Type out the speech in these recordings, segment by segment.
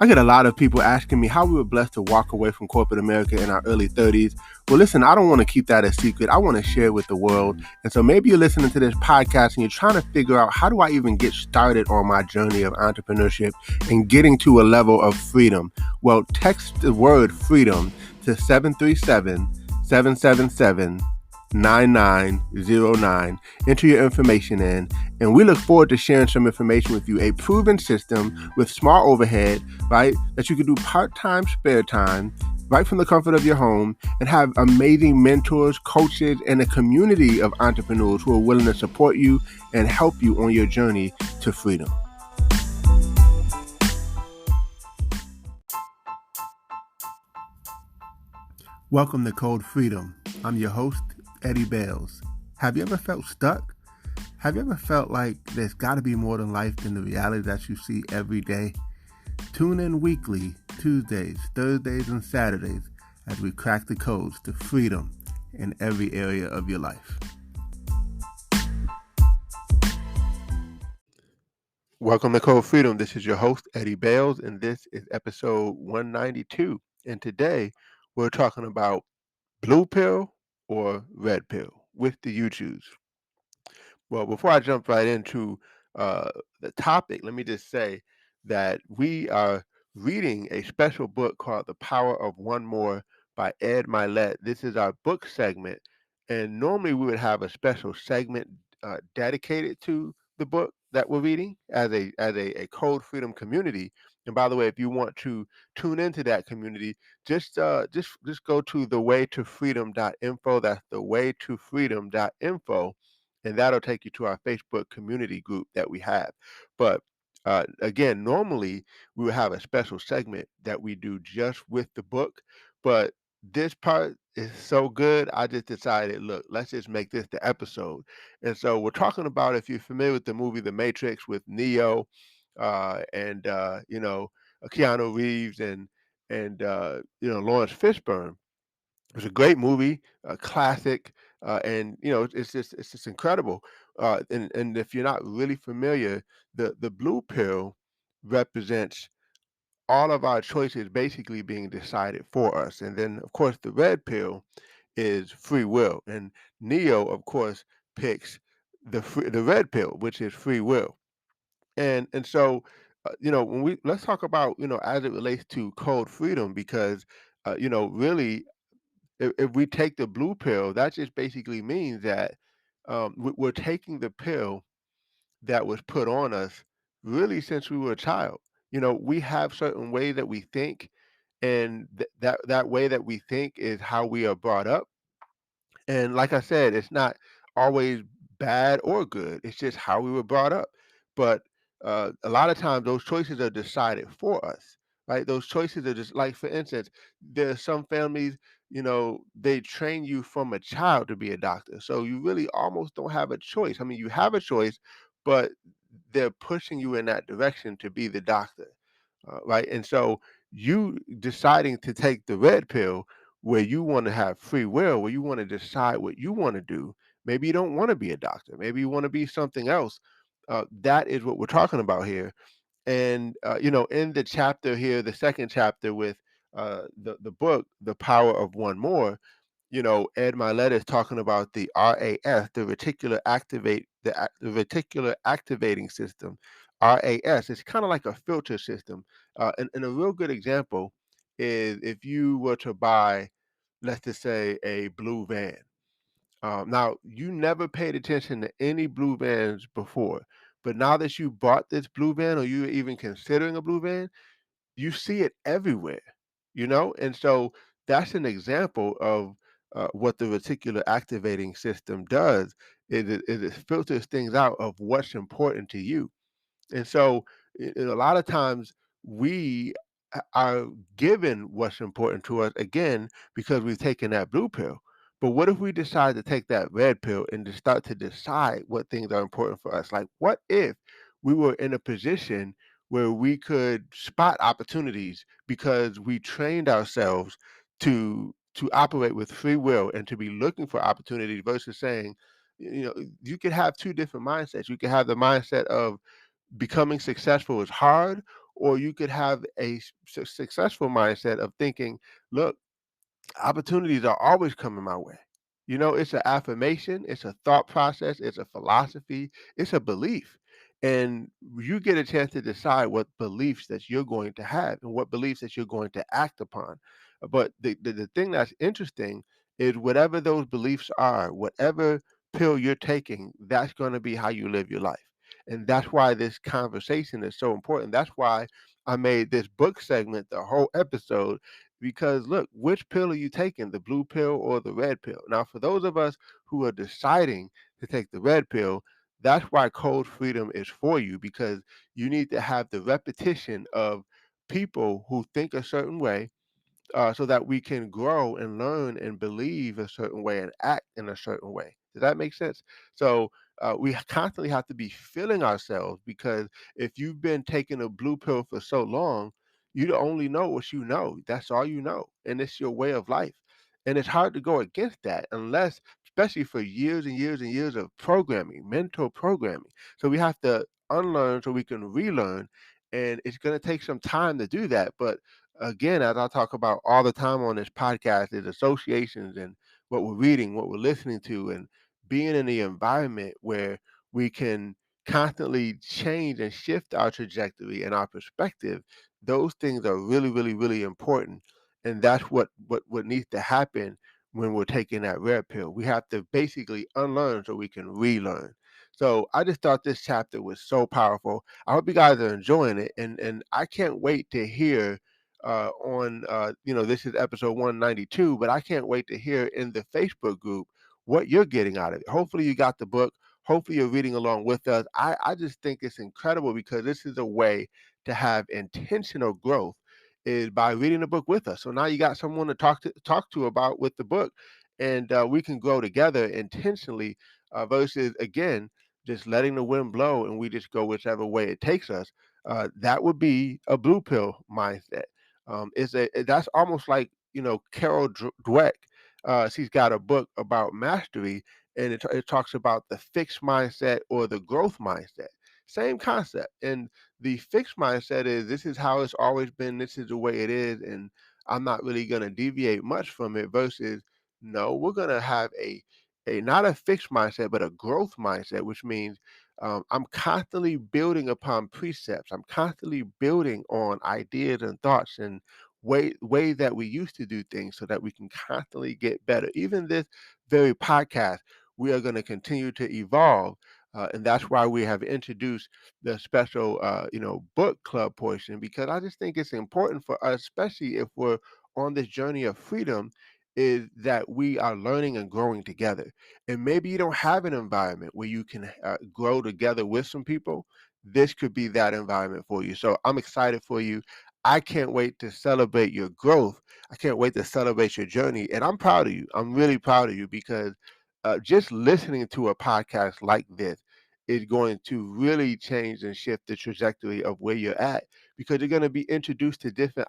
I get a lot of people asking me how we were blessed to walk away from corporate America in our early 30s. Well, listen, I don't want to keep that a secret. I want to share it with the world. And so maybe you're listening to this podcast and you're trying to figure out, how do I even get started on my journey of entrepreneurship and getting to a level of freedom? Well, text the word freedom to 737 777 9909. Enter your information in, and we look forward to sharing some information with you. A proven system with small overhead, right? That you can do part-time, spare time, right from the comfort of your home, and have amazing mentors, coaches, and a community of entrepreneurs who are willing to support you and help you on your journey to freedom. Welcome to Code Freedom. I'm your host, Eddie Bales. Have you ever felt stuck? Have you ever felt like there's got to be more than life than the reality that you see every day? Tune in weekly, Tuesdays, Thursdays, and Saturdays as we crack the codes to freedom in every area of your life. Welcome to Code Freedom. This is your host, Eddie Bales, and this is episode 192. And today we're talking about blue pill or red pill. Which do you choose? Well, before I jump right into the topic, let me just say that we are reading a special book called The Power of One More by Ed Mylett. This is our book segment, and normally we would have a special segment dedicated to the book that we're reading as a Code Freedom community. And by the way, if you want to tune into that community, just go to thewaytofreedom.info. That's thewaytofreedom.info, and that'll take you to our Facebook community group that we have. But again, normally we would have a special segment that we do just with the book, but this part is so good, I just decided, look, let's just make this the episode. And so we're talking about, if you're familiar with the movie The Matrix with Neo, and Keanu Reeves and Lawrence Fishburne. It's a great movie, a classic, and it's just incredible. And if you're not really familiar, the blue pill represents all of our choices basically being decided for us, and then of course the red pill is free will, and Neo, of course, picks the red pill, which is free will. And so, when we let's talk about, as it relates to code freedom, because really, if we take the blue pill, that just basically means that we're taking the pill that was put on us really since we were a child. We have certain ways that we think, and that way that we think is how we are brought up. And like I said, it's not always bad or good. It's just how we were brought up. But a lot of times those choices are decided for us, right? Those choices are just like, for instance, there are some families, they train you from a child to be a doctor. So you really almost don't have a choice. I mean, you have a choice, but they're pushing you in that direction to be the doctor, right? And so you deciding to take the red pill, where you want to have free will, where you want to decide what you want to do. Maybe you don't want to be a doctor. Maybe you want to be something else. That is what we're talking about here. And in the chapter here, the second chapter with the book, The Power of One More, Ed Mylett is talking about the RAS, the reticular activating system. RAS, it's kind of like a filter system. And a real good example is if you were to buy, let's just say, a blue van. Now, you never paid attention to any blue vans before, but now that you bought this blue van, or you're even considering a blue van, you see it everywhere. And so that's an example of what the reticular activating system does, is it filters things out of what's important to you. And so, a lot of times we are given what's important to us, again, because we've taken that blue pill. But what if we decide to take that red pill and to start to decide what things are important for us? Like, what if we were in a position where we could spot opportunities because we trained ourselves to operate with free will and to be looking for opportunities, versus saying, you could have two different mindsets. You could have the mindset of becoming successful is hard, or you could have a successful mindset of thinking, look, opportunities are always coming my way. You know, it's an affirmation, it's a thought process, it's a philosophy, it's a belief. And you get a chance to decide what beliefs that you're going to have and what beliefs that you're going to act upon. But the thing that's interesting is whatever those beliefs are, whatever pill you're taking, that's going to be how you live your life. And that's why this conversation is so important. That's why I made this book segment the whole episode, because look, which pill are you taking, the blue pill or the red pill? Now, for those of us who are deciding to take the red pill, that's why Code Freedom is for you, because you need to have the repetition of people who think a certain way, so that we can grow and learn and believe a certain way and act in a certain way. Does that make sense? So we constantly have to be feeling ourselves, because if you've been taking a blue pill for so long, you only know what you know. That's all you know, and it's your way of life. And it's hard to go against that unless, especially for years and years and years of programming, mental programming. So we have to unlearn so we can relearn, and it's going to take some time to do that. But again, as I talk about all the time on this podcast, is associations and what we're reading, what we're listening to, and being in the environment where we can constantly change and shift our trajectory and our perspective. Those things are really, really, really important. And that's what needs to happen when we're taking that red pill. We have to basically unlearn so we can relearn. So I just thought this chapter was so powerful. I hope you guys are enjoying it, and I can't wait to hear on this is episode 192, but I can't wait to hear in the Facebook group what you're getting out of it. Hopefully you got the book. Hopefully you're reading along with us. I just think it's incredible, because this is a way to have intentional growth, is by reading the book with us. So now you got someone to talk to about with the book, and we can grow together intentionally, versus again just letting the wind blow and we just go whichever way it takes us. That would be a blue pill mindset. That's almost like, Carol Dweck. She's got a book about mastery, and it talks about the fixed mindset or the growth mindset. Same concept. And the fixed mindset is, this is how it's always been, this is the way it is, and I'm not really going to deviate much from it. Versus, no, we're going to have a not a fixed mindset, but a growth mindset, which means I'm constantly building upon precepts. I'm constantly building on ideas and thoughts and ways that we used to do things, so that we can constantly get better. Even this very podcast, we are going to continue to evolve. And that's why we have introduced the special, book club portion, because I just think it's important for us, especially if we're on this journey of freedom, is that we are learning and growing together. And maybe you don't have an environment where you can grow together with some people. This could be that environment for you. So I'm excited for you. I can't wait to celebrate your growth. I can't wait to celebrate your journey. And I'm proud of you. I'm really proud of you, because just listening to a podcast like this is going to really change and shift the trajectory of where you're at, because you're going to be introduced to different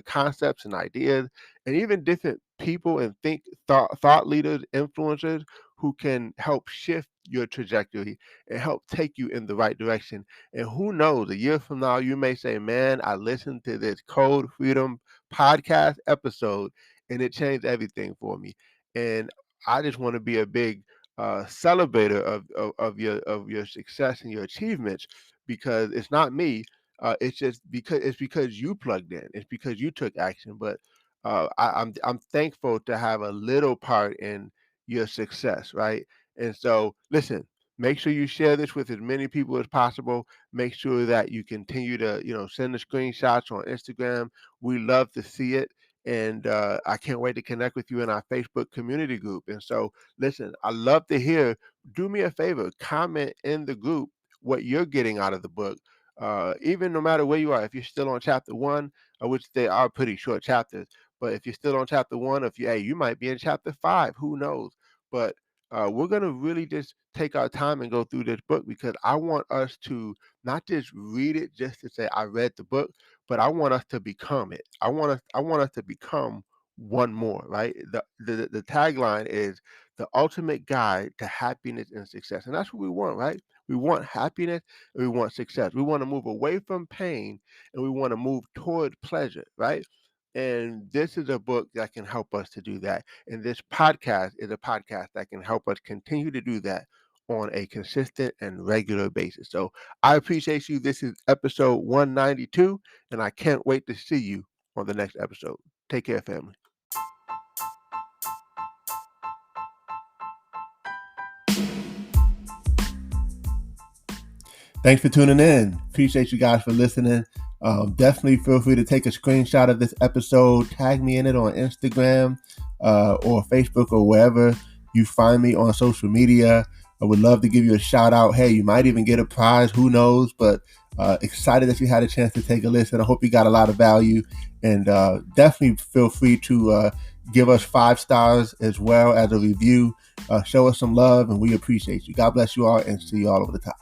concepts and ideas, and even different people and thought leaders, influencers, who can help shift your trajectory and help take you in the right direction. And who knows, a year from now, you may say, man, I listened to this Code Freedom podcast episode and it changed everything for me. And I just want to be a big celebrator of your success and your achievements, because it's not me. It's because you plugged in. It's because you took action. But I'm thankful to have a little part in your success, right? And so, listen, make sure you share this with as many people as possible. Make sure that you continue to, send the screenshots on Instagram. We love to see it. And I can't wait to connect with you in our Facebook community group. And so, listen, I love to hear. Do me a favor, comment in the group what you're getting out of the book. Even no matter where you are, if you're still on chapter one, which they are pretty short chapters, but if you're still on chapter one, if you might be in chapter five, who knows? But we're gonna really just take our time and go through this book, because I want us to not just read it just to say I read the book, but I want us to become it. I want us to become one more, right? The tagline is the ultimate guide to happiness and success. And that's what we want, right? We want happiness and we want success. We want to move away from pain and we want to move toward pleasure, right? And this is a book that can help us to do that. And this podcast is a podcast that can help us continue to do that on a consistent and regular basis. So I appreciate you. This is episode 192, and I can't wait to see you on the next episode. Take care, family. Thanks for tuning in. Appreciate you guys for listening. Definitely feel free to take a screenshot of this episode, tag me in it on Instagram or Facebook or wherever you find me on social media. I would love to give you a shout out. Hey, you might even get a prize. Who knows? But excited that you had a chance to take a listen. I hope you got a lot of value. And definitely feel free to give us 5 stars as well as a review. Show us some love, and we appreciate you. God bless you all, and see you all over the top.